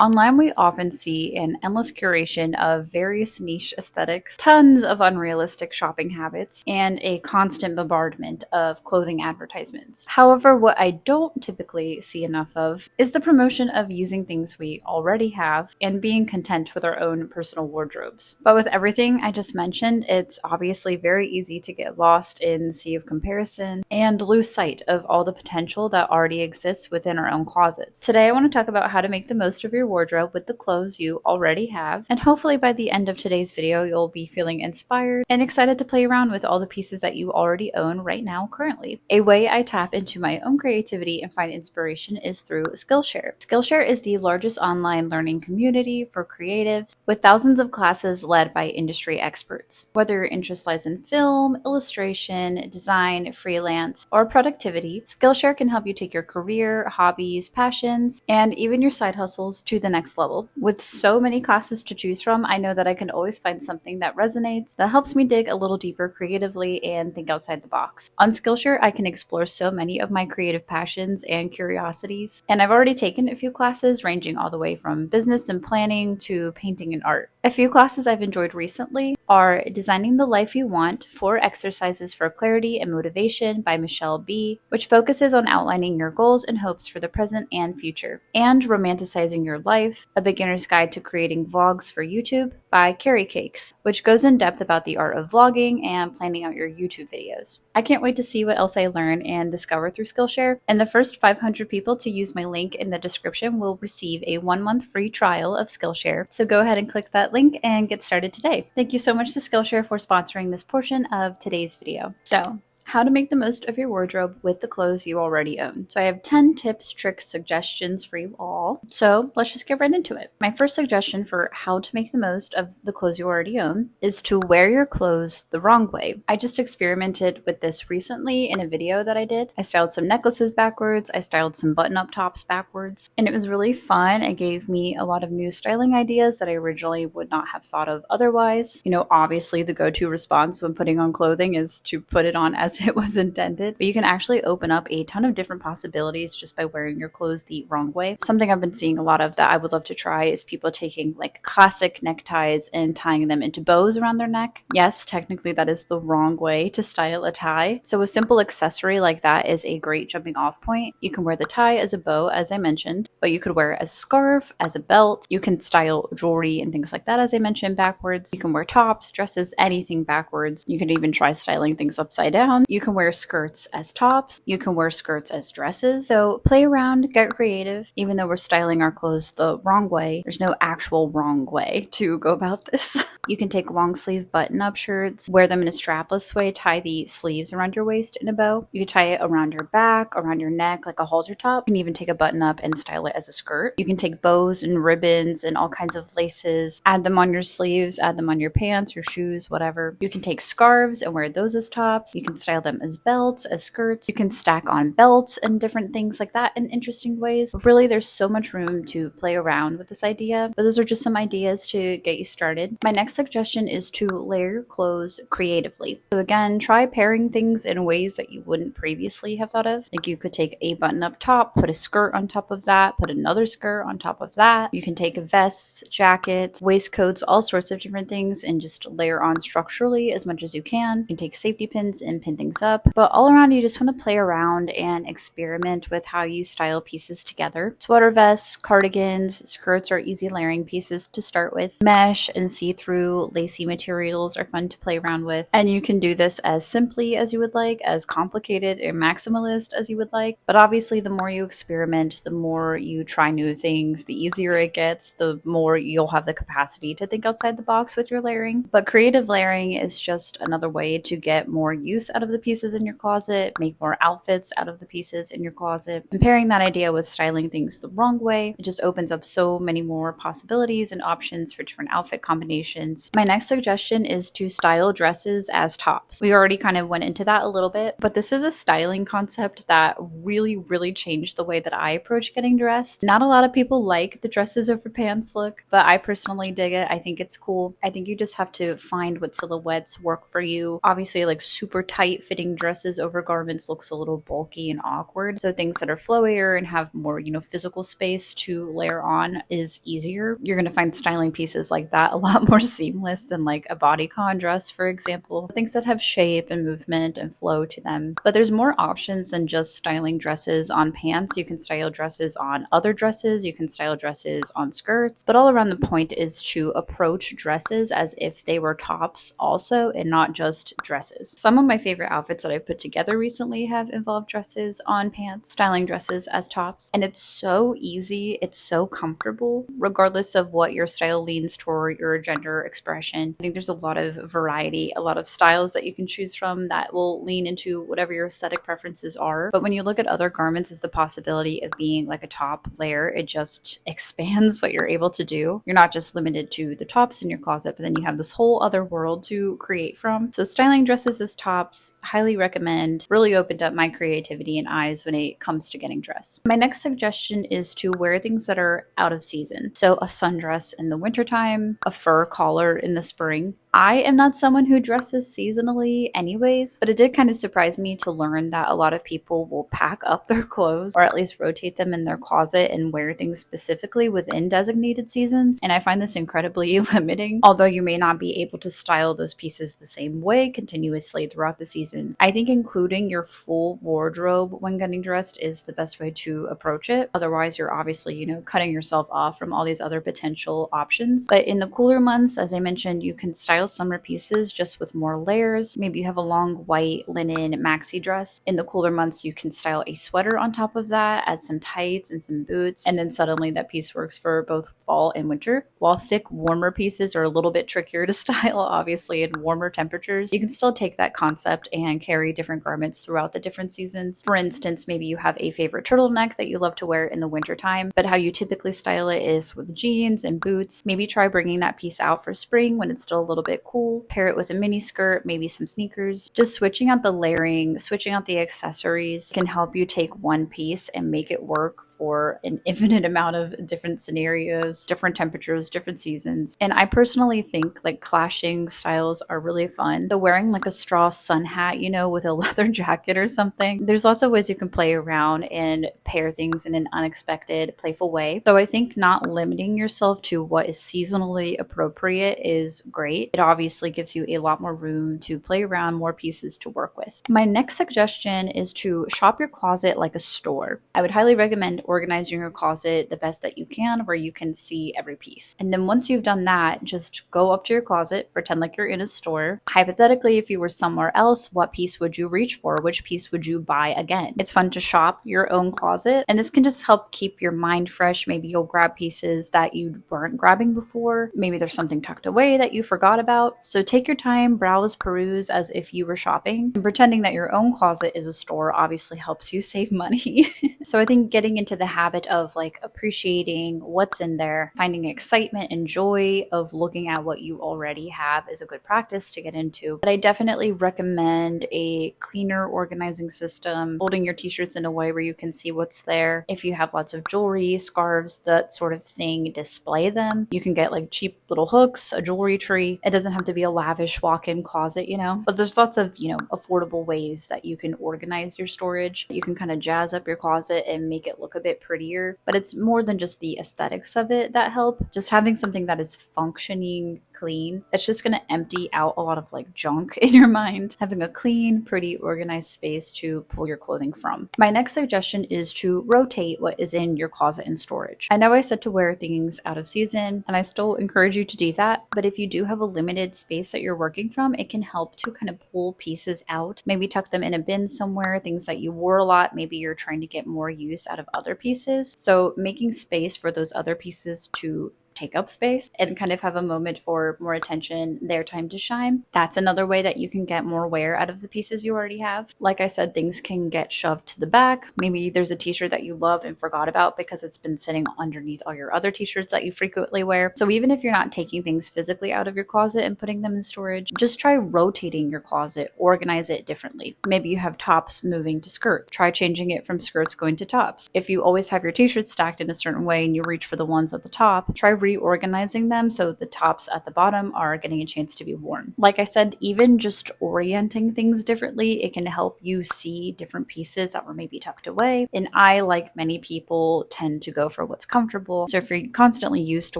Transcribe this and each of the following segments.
Online, we often see an endless curation of various niche aesthetics, tons of unrealistic shopping habits, and a constant bombardment of clothing advertisements. However, what I don't typically see enough of is the promotion of using things we already have and being content with our own personal wardrobes. But with everything I just mentioned, it's obviously very easy to get lost in the sea of comparison and lose sight of all the potential that already exists within our own closets. Today, I want to talk about how to make the most of your wardrobe with the clothes you already have, and hopefully by the end of today's video you'll be feeling inspired and excited to play around with all the pieces that you already own right now currently. A way I tap into my own creativity and find inspiration is through Skillshare. Skillshare is the largest online learning community for creatives with thousands of classes led by industry experts. Whether your interest lies in film, illustration, design, freelance, or productivity, Skillshare can help you take your career, hobbies, passions, and even your side hustles to the next level. With so many classes to choose from, I know that I can always find something that resonates, that helps me dig a little deeper creatively and think outside the box. On Skillshare, I can explore so many of my creative passions and curiosities, and I've already taken a few classes ranging all the way from business and planning to painting and art. A few classes I've enjoyed recently are Designing the Life You Want, 4 Exercises for Clarity and Motivation by Michelle B., which focuses on outlining your goals and hopes for the present and future, and Romanticizing Your Life, A Beginner's Guide to Creating Vlogs for YouTube by Carrie Cakes, which goes in depth about the art of vlogging and planning out your YouTube videos. I can't wait to see what else I learn and discover through Skillshare, and the first 500 people to use my link in the description will receive a 1-month free trial of Skillshare, so go ahead and click that link and get started today. Thank you so much to Skillshare for sponsoring this portion of today's video. So, how to make the most of your wardrobe with the clothes you already own. So I have 10 tips, tricks, suggestions for you all. So let's just get right into it. My first suggestion for how to make the most of the clothes you already own is to wear your clothes the wrong way. I just experimented with this recently in a video that I did. I styled some necklaces backwards, I styled some button-up tops backwards, and it was really fun. It gave me a lot of new styling ideas that I originally would not have thought of otherwise. You know, obviously the go-to response when putting on clothing is to put it on as it was intended, but you can actually open up a ton of different possibilities just by wearing your clothes the wrong way. Something I've been seeing a lot of that I would love to try is people taking like classic neckties and tying them into bows around their neck. Yes, technically that is the wrong way to style a tie. So a simple accessory like that is a great jumping off point. You can wear the tie as a bow, as I mentioned, but you could wear it as a scarf, as a belt. You can style jewelry and things like that, as I mentioned, backwards. You can wear tops, dresses, anything backwards. You can even try styling things upside down. You can wear skirts as tops. You can wear skirts as dresses. So play around, get creative. Even though we're styling our clothes the wrong way, there's no actual wrong way to go about this. You can take long sleeve button up shirts, wear them in a strapless way, tie the sleeves around your waist in a bow. You can tie it around your back, around your neck like a halter top. You can even take a button up and style it as a skirt. You can take bows and ribbons and all kinds of laces, add them on your sleeves, add them on your pants, your shoes, whatever. You can take scarves and wear those as tops. You can style them as belts, as skirts. You can stack on belts and different things like that in interesting ways. Really, there's so much room to play around with this idea, but those are just some ideas to get you started. My next suggestion is to layer your clothes creatively. So again, try pairing things in ways that you wouldn't previously have thought of. Like you could take a button-up top, put a skirt on top of that, put another skirt on top of that. You can take vests, jackets, waistcoats, all sorts of different things, and just layer on structurally as much as you can. You can take safety pins and pin things up, but all around you just want to play around and experiment with how you style pieces together. Sweater vests, cardigans, skirts are easy layering pieces to start with. Mesh and see-through lacy materials are fun to play around with, and you can do this as simply as you would like, as complicated and maximalist as you would like. But obviously the more you experiment, the more you try new things, the easier it gets, the more you'll have the capacity to think outside the box with your layering. But creative layering is just another way to get more use out of the pieces in your closet, make more outfits out of the pieces in your closet. And pairing that idea with styling things the wrong way, it just opens up so many more possibilities and options for different outfit combinations. My next suggestion is to style dresses as tops. We already kind of went into that a little bit, but this is a styling concept that really changed the way that I approach getting dressed. Not a lot of people like the dresses over pants look, but I personally dig it. I think it's cool. I think you just have to find what silhouettes work for you. Obviously, like super tight tight fitting dresses over garments looks a little bulky and awkward. So things that are flowier and have more, physical space to layer on is easier. You're going to find styling pieces like that a lot more seamless than like a bodycon dress, for example. Things that have shape and movement and flow to them. But there's more options than just styling dresses on pants. You can style dresses on other dresses. You can style dresses on skirts. But all around the point is to approach dresses as if they were tops also and not just dresses. Some of my favorite outfits that I've put together recently have involved dresses on pants, styling dresses as tops. And it's so easy. It's so comfortable, regardless of what your style leans toward, your gender expression. I think there's a lot of variety, a lot of styles that you can choose from that will lean into whatever your aesthetic preferences are. But when you look at other garments as the possibility of being like a top layer, it just expands what you're able to do. You're not just limited to the tops in your closet, but then you have this whole other world to create from. So styling dresses as tops, highly recommend. Really opened up my creativity and eyes when it comes to getting dressed. My next suggestion is to wear things that are out of season. So a sundress in the wintertime, a fur collar in the spring. I am not someone who dresses seasonally anyways, but it did kind of surprise me to learn that a lot of people will pack up their clothes or at least rotate them in their closet and wear things specifically within designated seasons. And I find this incredibly limiting. Although you may not be able to style those pieces the same way continuously throughout the seasons, I think including your full wardrobe when getting dressed is the best way to approach it. Otherwise, you're obviously, cutting yourself off from all these other potential options. But in the cooler months, as I mentioned, you can style summer pieces just with more layers. Maybe you have a long white linen maxi dress. In the cooler months, you can style a sweater on top of that, add some tights and some boots, and then suddenly that piece works for both fall and winter. While thick, warmer pieces are a little bit trickier to style, obviously, in warmer temperatures, you can still take that concept and carry different garments throughout the different seasons. For instance, maybe you have a favorite turtleneck that you love to wear in the wintertime, but how you typically style it is with jeans and boots. Maybe try bringing that piece out for spring when it's still a little bit cool. Pair it with a mini skirt, maybe some sneakers. Just switching out the layering, switching out the accessories can help you take one piece and make it work for an infinite amount of different scenarios, different temperatures, different seasons. And I personally think like clashing styles are really fun. So wearing like a straw sun hat, with a leather jacket or something, there's lots of ways you can play around and pair things in an unexpected, playful way. So I think not limiting yourself to what is seasonally appropriate is great. It obviously gives you a lot more room to play around, more pieces to work with. My next suggestion is to shop your closet like a store. I would highly recommend organizing your closet the best that you can, where you can see every piece. And then once you've done that, just go up to your closet, pretend like you're in a store. Hypothetically, if you were somewhere else, what piece would you reach for? Which piece would you buy again? It's fun to shop your own closet, and this can just help keep your mind fresh. Maybe you'll grab pieces that you weren't grabbing before. Maybe there's something tucked away that you forgot about. So take your time, browse, peruse as if you were shopping. And pretending that your own closet is a store obviously helps you save money. So I think getting into the habit of like appreciating what's in there, finding excitement and joy of looking at what you already have is a good practice to get into. But I definitely recommend a cleaner organizing system, folding your t-shirts in a way where you can see what's there. If you have lots of jewelry, scarves, that sort of thing, display them. You can get like cheap little hooks, a jewelry tree. It doesn't have to be a lavish walk-in closet, but there's lots of, affordable ways that you can organize your storage. You can kind of jazz up your closet and make it look a bit prettier, but it's more than just the aesthetics of it that help. Just having something that is functioning clean, that's just going to empty out a lot of like junk in your mind. Having a clean, pretty, organized space to pull your clothing from. My next suggestion is to rotate what is in your closet and storage. I know I said to wear things out of season, and I still encourage you to do that, but if you do have a limited space that you're working from, it can help to kind of pull pieces out, maybe tuck them in a bin somewhere, things that you wore a lot, maybe you're trying to get more use out of other pieces. So making space for those other pieces to take up space and kind of have a moment for more attention, their time to shine. That's another way that you can get more wear out of the pieces you already have. Like I said, things can get shoved to the back. Maybe there's a t-shirt that you love and forgot about because it's been sitting underneath all your other t-shirts that you frequently wear. So even if you're not taking things physically out of your closet and putting them in storage, just try rotating your closet, organize it differently. Maybe you have tops moving to skirts. Try changing it from skirts going to tops. If you always have your t-shirts stacked in a certain way and you reach for the ones at the top, try reorganizing them so the tops at the bottom are getting a chance to be worn. Like I said, even just orienting things differently, it can help you see different pieces that were maybe tucked away. And I, like many people, tend to go for what's comfortable. So if you're constantly used to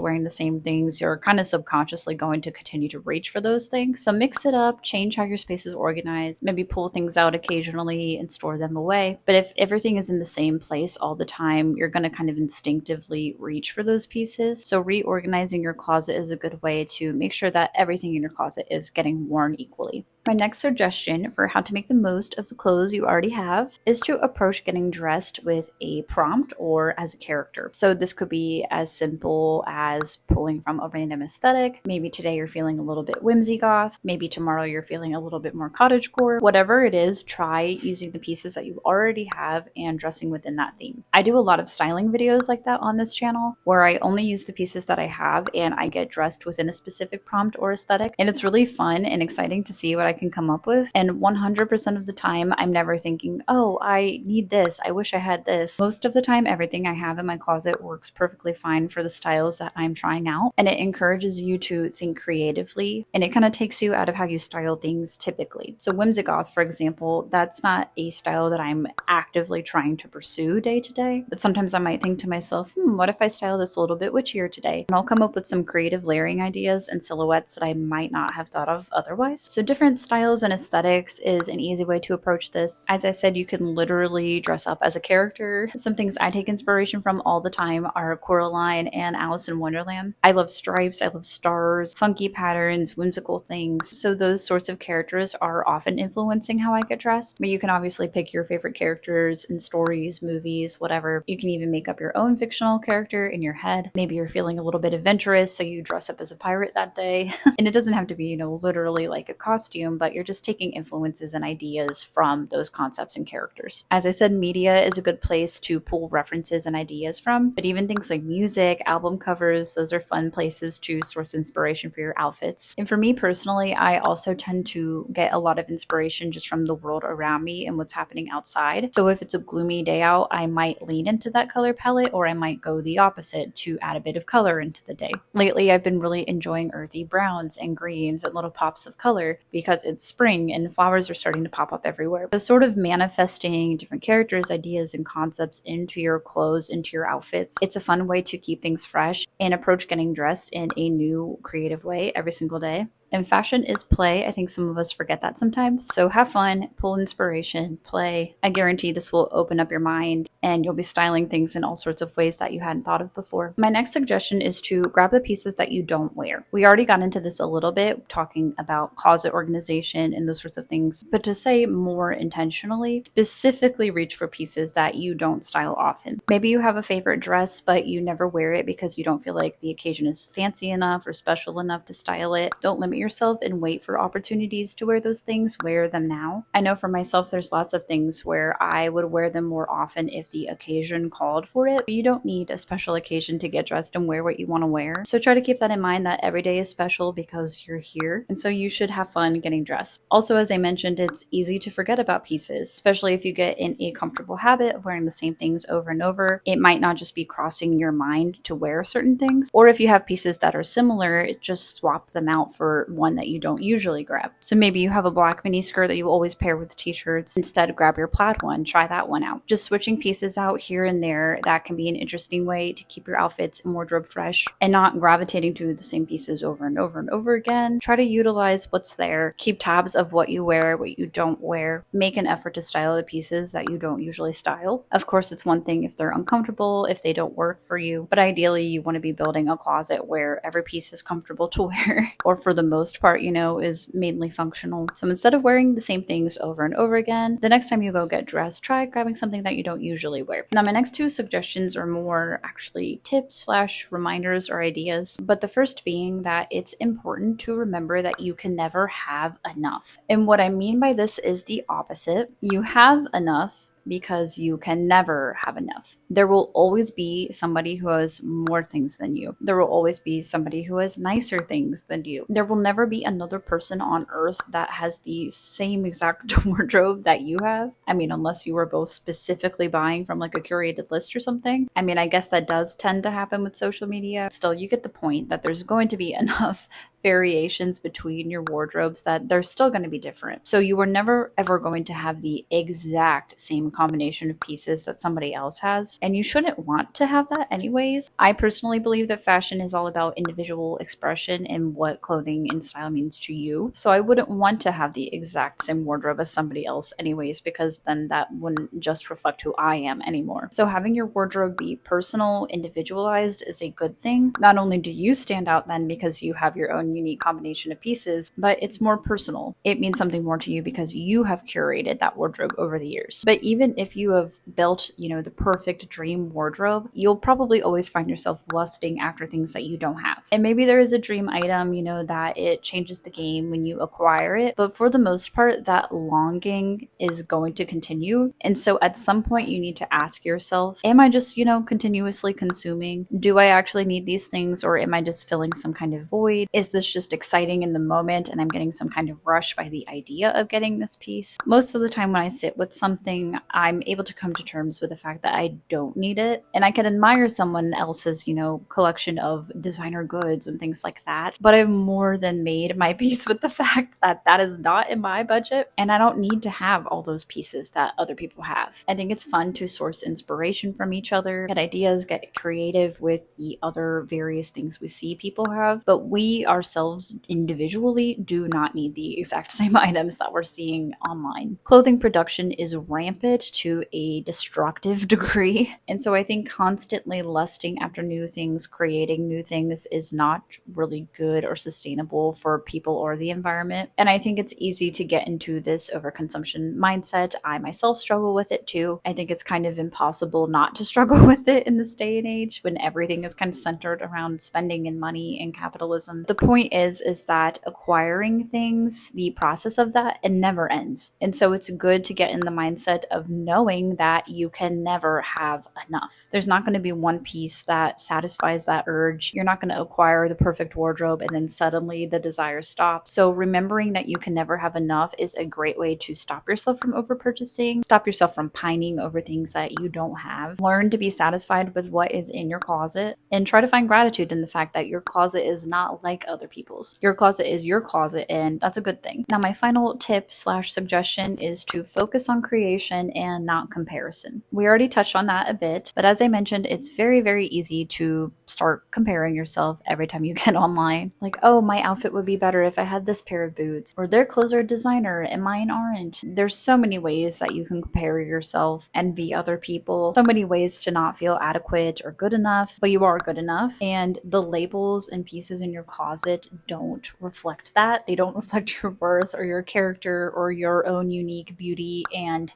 wearing the same things, you're kind of subconsciously going to continue to reach for those things. So mix it up, change how your space is organized, maybe pull things out occasionally and store them away. But if everything is in the same place all the time, you're going to kind of instinctively reach for those pieces. So reorganizing your closet is a good way to make sure that everything in your closet is getting worn equally. My next suggestion for how to make the most of the clothes you already have is to approach getting dressed with a prompt or as a character. So this could be as simple as pulling from a random aesthetic. Maybe today you're feeling a little bit whimsy goth. Maybe tomorrow you're feeling a little bit more cottagecore. Whatever it is, try using the pieces that you already have and dressing within that theme. I do a lot of styling videos like that on this channel where I only use the pieces that I have and I get dressed within a specific prompt or aesthetic. And it's really fun and exciting to see what I can come up with. And 100% of the time, I'm never thinking, oh, I need this. I wish I had this. Most of the time, everything I have in my closet works perfectly fine for the styles that I'm trying out. And it encourages you to think creatively and it kind of takes you out of how you style things typically. So whimsigoth, for example, that's not a style that I'm actively trying to pursue day to day. But sometimes I might think to myself, what if I style this a little bit witchier today? And I'll come up with some creative layering ideas and silhouettes that I might not have thought of otherwise. So different styles and aesthetics is an easy way to approach this. As I said, you can literally dress up as a character. Some things I take inspiration from all the time are Coraline and Alice in Wonderland. I love stripes, I love stars, funky patterns, whimsical things. So those sorts of characters are often influencing how I get dressed. But you can obviously pick your favorite characters in stories, movies, whatever. You can even make up your own fictional character in your head. Maybe you're feeling a little bit adventurous, so you dress up as a pirate that day. And it doesn't have to be, literally like a costume, but you're just taking influences and ideas from those concepts and characters. As I said, media is a good place to pull references and ideas from, but even things like music, album covers, those are fun places to source inspiration for your outfits. And for me personally, I also tend to get a lot of inspiration just from the world around me and what's happening outside. So if it's a gloomy day out, I might lean into that color palette, or I might go the opposite to add a bit of color into the day. Lately, I've been really enjoying earthy browns and greens and little pops of color because it's spring and flowers are starting to pop up everywhere. So sort of manifesting different characters, ideas, and concepts into your clothes, into your outfits. It's a fun way to keep things fresh and approach getting dressed in a new creative way every single day. And fashion is play. I think some of us forget that sometimes. So have fun, pull inspiration, play. I guarantee this will open up your mind and you'll be styling things in all sorts of ways that you hadn't thought of before. My next suggestion is to grab the pieces that you don't wear. We already got into this a little bit, talking about closet organization and those sorts of things, but to say more intentionally, specifically reach for pieces that you don't style often. Maybe you have a favorite dress, but you never wear it because you don't feel like the occasion is fancy enough or special enough to style it. Don't limit yourself and wait for opportunities to wear those things. Wear them now. I know for myself, there's lots of things where I would wear them more often if the occasion called for it. But you don't need a special occasion to get dressed and wear what you want to wear. So try to keep that in mind, that every day is special because you're here. And so you should have fun getting dressed. Also, as I mentioned, it's easy to forget about pieces, especially if you get in a comfortable habit of wearing the same things over and over. It might not just be crossing your mind to wear certain things. Or if you have pieces that are similar, just swap them out for one that you don't usually grab. So maybe you have a black mini skirt that you always pair with t-shirts. Instead, grab your plaid one. Try that one out. Just switching pieces out here and there, that can be an interesting way to keep your outfits and wardrobe fresh and not gravitating to the same pieces over and over and over again. Try to utilize what's there. Keep tabs of what you wear, what you don't wear. Make an effort to style the pieces that you don't usually style. Of course, it's one thing if they're uncomfortable, if they don't work for you, but ideally you want to be building a closet where every piece is comfortable to wear, or for the most part, is mainly functional. So instead of wearing the same things over and over again, the next time you go get dressed, try grabbing something that you don't usually wear. Now, my next two suggestions are more actually tips / reminders or ideas, but the first being that it's important to remember that you can never have enough. And what I mean by this is the opposite. You have enough because you can never have enough. There will always be somebody who has more things than you. There will always be somebody who has nicer things than you. There will never be another person on earth that has the same exact wardrobe that you have. I mean, unless you were both specifically buying from like a curated list or something. I mean, I guess that does tend to happen with social media. Still, you get the point that there's going to be enough variations between your wardrobes that they're still going to be different. So you are never ever going to have the exact same combination of pieces that somebody else has, and you shouldn't want to have that anyways. I personally believe that fashion is all about individual expression and what clothing and style means to you. So I wouldn't want to have the exact same wardrobe as somebody else anyways, because then that wouldn't just reflect who I am anymore. So having your wardrobe be personal, individualized is a good thing. Not only do you stand out then because you have your own unique combination of pieces, but it's more personal. It means something more to you because you have curated that wardrobe over the years. But even if you have built, the perfect dream wardrobe, you'll probably always find yourself lusting after things that you don't have. And maybe there is a dream item, that it changes the game when you acquire it. But for the most part, that longing is going to continue. And so at some point, you need to ask yourself, am I just, continuously consuming? Do I actually need these things, or am I just filling some kind of void? Is this just exciting in the moment and I'm getting some kind of rush by the idea of getting this piece? Most of the time when I sit with something, I'm able to come to terms with the fact that I don't need it. And I can admire someone else's, collection of designer goods and things like that. But I've more than made my peace with the fact that that is not in my budget. And I don't need to have all those pieces that other people have. I think it's fun to source inspiration from each other, get ideas, get creative with the other various things we see people have. But we ourselves individually do not need the exact same items that we're seeing online. Clothing production is rampant to a destructive degree. And so I think constantly lusting after new things, creating new things is not really good or sustainable for people or the environment. And I think it's easy to get into this overconsumption mindset. I myself struggle with it too. I think it's kind of impossible not to struggle with it in this day and age when everything is kind of centered around spending and money and capitalism. The point is that acquiring things, the process of that, it never ends. And so it's good to get in the mindset of knowing that you can never have enough. There's not going to be one piece that satisfies that urge. You're not going to acquire the perfect wardrobe and then suddenly the desire stops. So remembering that you can never have enough is a great way to stop yourself from over purchasing, stop yourself from pining over things that you don't have. Learn to be satisfied with what is in your closet and try to find gratitude in the fact that your closet is not like other people's. Your closet is your closet, and that's a good thing. Now, my final tip / suggestion is to focus on creation and not comparison. We already touched on that a bit, but as I mentioned, it's very, very easy to start comparing yourself every time you get online. Like, oh, my outfit would be better if I had this pair of boots, or their clothes are designer and mine aren't. There's so many ways that you can compare yourself, envy other people, so many ways to not feel adequate or good enough, but you are good enough. And the labels and pieces in your closet don't reflect that. They don't reflect your worth or your character or your own unique beauty and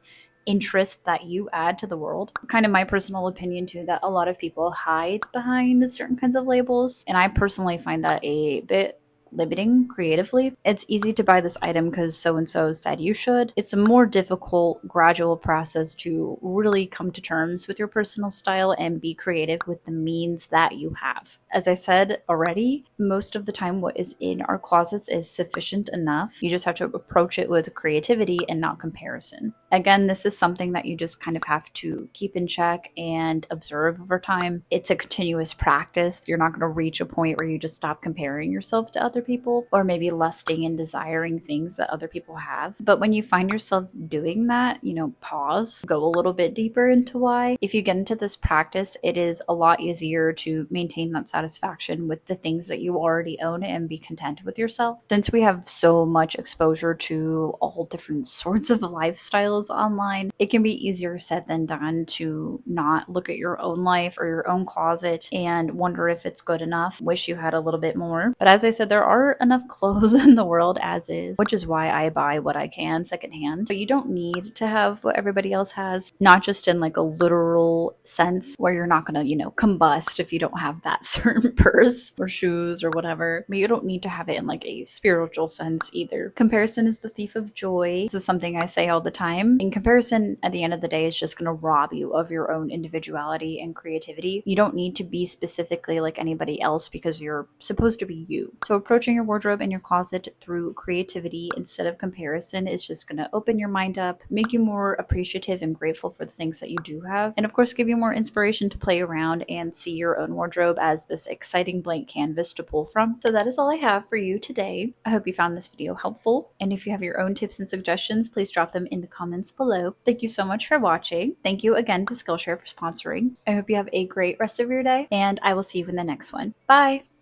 interest that you add to the world. Kind of my personal opinion too, that a lot of people hide behind certain kinds of labels, and I personally find that a bit limiting creatively. It's easy to buy this item because so-and-so said you should. It's a more difficult, gradual process to really come to terms with your personal style and be creative with the means that you have. As I said already, most of the time what is in our closets is sufficient enough. You just have to approach it with creativity and not comparison. Again, this is something that you just kind of have to keep in check and observe over time. It's a continuous practice. You're not going to reach a point where you just stop comparing yourself to other people, or maybe lusting and desiring things that other people have. But when you find yourself doing that, pause, go a little bit deeper into why. If you get into this practice, it is a lot easier to maintain that satisfaction with the things that you already own and be content with yourself. Since we have so much exposure to all different sorts of lifestyles online, it can be easier said than done to not look at your own life or your own closet and wonder if it's good enough, wish you had a little bit more. But as I said, there are enough clothes in the world as is, which is why I buy what I can secondhand. But you don't need to have what everybody else has, not just in like a literal sense where you're not going to, combust if you don't have that certain purse or shoes or whatever. But you don't need to have it in like a spiritual sense either. Comparison is the thief of joy. This is something I say all the time. them. In comparison, at the end of the day, is just going to rob you of your own individuality and creativity. You don't need to be specifically like anybody else because you're supposed to be you. So approaching your wardrobe and your closet through creativity instead of comparison is just going to open your mind up, make you more appreciative and grateful for the things that you do have, and of course give you more inspiration to play around and see your own wardrobe as this exciting blank canvas to pull from. So that is all I have for you today. I hope you found this video helpful, and if you have your own tips and suggestions, please drop them in the comments below. Thank you so much for watching. Thank you again to Skillshare for sponsoring. I hope you have a great rest of your day, and I will see you in the next one. Bye!